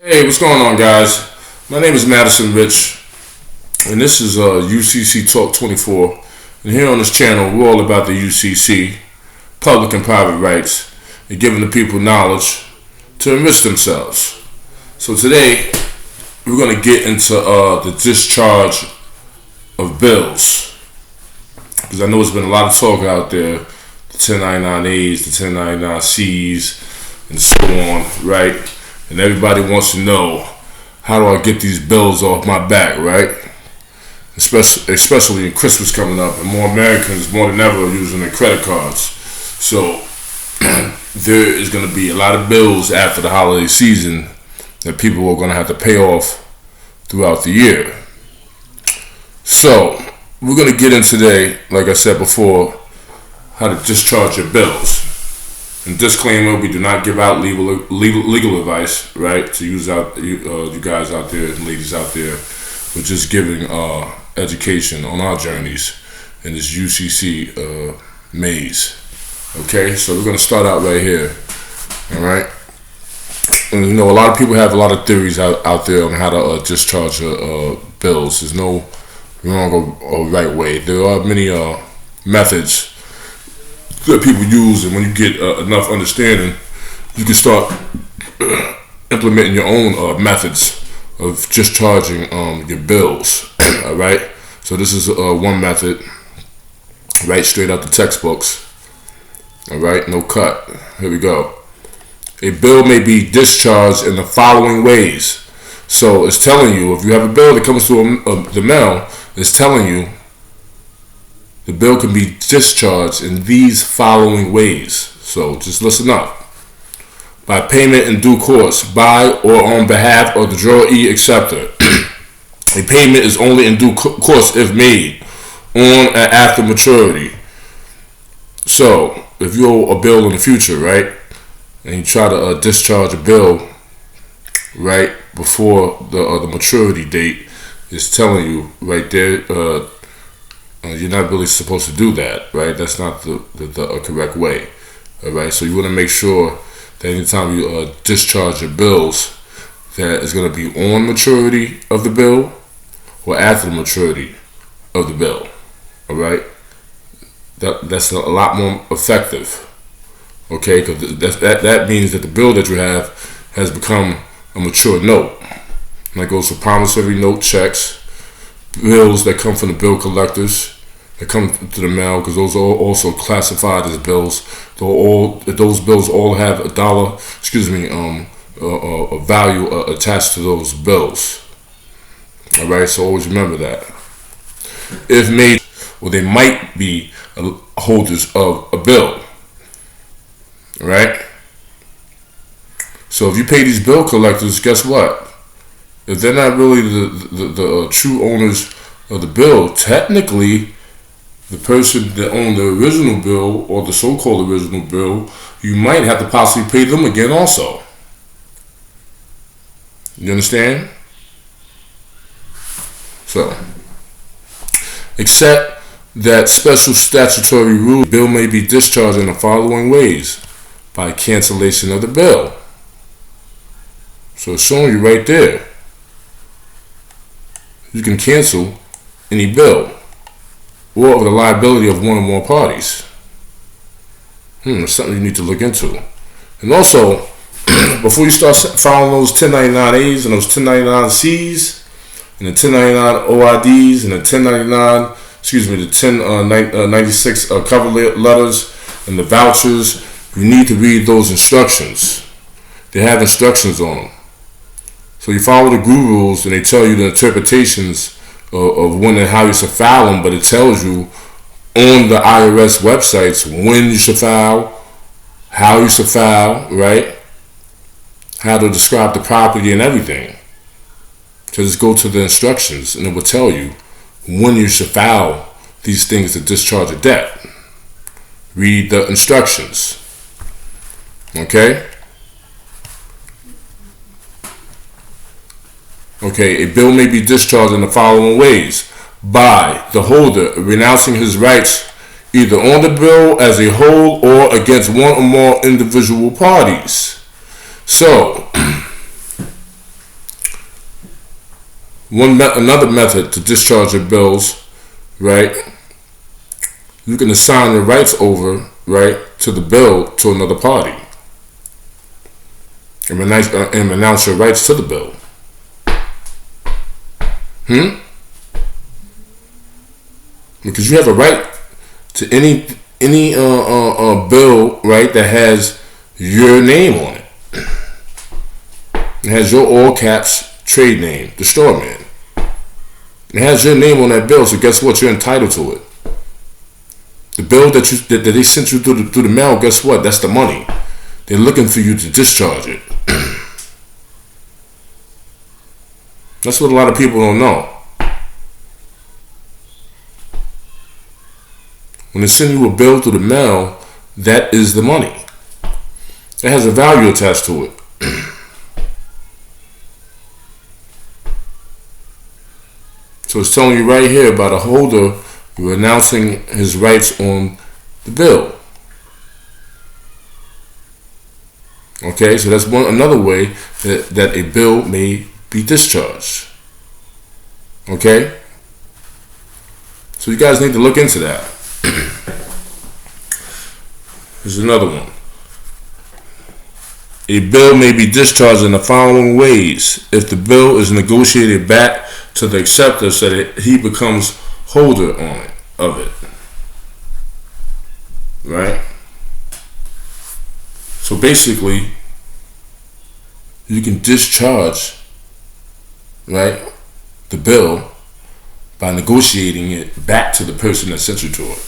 Hey, what's going on, guys? My name is Madison Rich, and this is UCC Talk 24. And here on this channel, we're all about the UCC, public and private rights, and giving the people knowledge to enrich themselves. So today, we're going to get into the discharge of bills, because I know there's been a lot of talk out there, the 1099As, the 1099Cs, and so on, right? And everybody wants to know, how do I get these bills off my back, right? Especially in Christmas coming up, and more Americans, more than ever, are using their credit cards. So there is going to be a lot of bills after the holiday season that people are going to have to pay off throughout the year. So we're going to get in today, like I said before, how to discharge your bills. And disclaimer: we do not give out legal advice, right? To use out you guys out there and ladies out there. We're just giving education on our journeys in this UCC maze. Okay, so we're gonna start out right here. All right, and a lot of people have a lot of theories out there on how to discharge bills. There's no wrong or right way. There are many methods that people use, and when you get enough understanding, you can start implementing your own methods of discharging your bills. All right, so this is one method, right straight out the textbooks. All right, no cut. Here we go. A bill may be discharged in the following ways. So it's telling you, if you have a bill that comes through the mail, it's telling you the bill can be discharged in these following ways. So just listen up. By payment in due course, by or on behalf of the drawee acceptor. A payment is only in due course if made on and after maturity. So if you owe a bill in the future, right, and you try to discharge a bill right before the maturity date, it's telling you right there, you're not really supposed to do that, right? That's not the correct way, all right? So you want to make sure that anytime you discharge your bills, that it's going to be on maturity of the bill or after the maturity of the bill, all right? That's a lot more effective, okay? Because that means that the bill that you have has become a mature note. And that goes for promissory note checks, bills that come from the bill collectors that come to the mail, because those are also classified as bills. Those bills all have a value attached to those bills. All right, so always remember that. If made, well, they might be holders of a bill. All right. So if you pay these bill collectors, guess what? If they're not really the true owners of the bill, technically, the person that owned the original bill, or the so-called original bill, you might have to possibly pay them again also. You understand? So, except that special statutory rule, the bill may be discharged in the following ways: by cancellation of the bill. So it's showing you right there. You can cancel any bill, or of the liability of one or more parties. It's something you need to look into. And also, before you start filing those 1099As and those 1099Cs and the 1099 OIDs and the 1096 cover letters and the vouchers, you need to read those instructions. They have instructions on them. So you follow the GRU rules, and they tell you the interpretations of when and how you should file them, but it tells you on the IRS websites when you should file, how you should file, right? How to describe the property and everything. So just go to the instructions, and it will tell you when you should file these things to discharge a debt. Read the instructions. Okay? Okay, a bill may be discharged in the following ways: by the holder renouncing his rights either on the bill as a whole or against one or more individual parties. So, Another method to discharge your bills, right? You can assign your rights over, right, to the bill to another party, and renounce your rights to the bill. Because you have a right to any bill, right, that has your name on it. It has your all caps trade name, the straw man. It has your name on that bill, so guess what? You're entitled to it. The bill that they sent you through the mail, guess what? That's the money. They're looking for you to discharge it. That's what a lot of people don't know. When they send you a bill through the mail, that is the money. It has a value attached to it. So it's telling you right here about a holder renouncing his rights on the bill. Okay, so that's another way that a bill may be discharged. Okay? So you guys need to look into that. Here's another one. A bill may be discharged in the following ways if the bill is negotiated back to the acceptor so that he becomes holder of it. Right? So basically, you can discharge, right, the bill by negotiating it back to the person that sent you to it.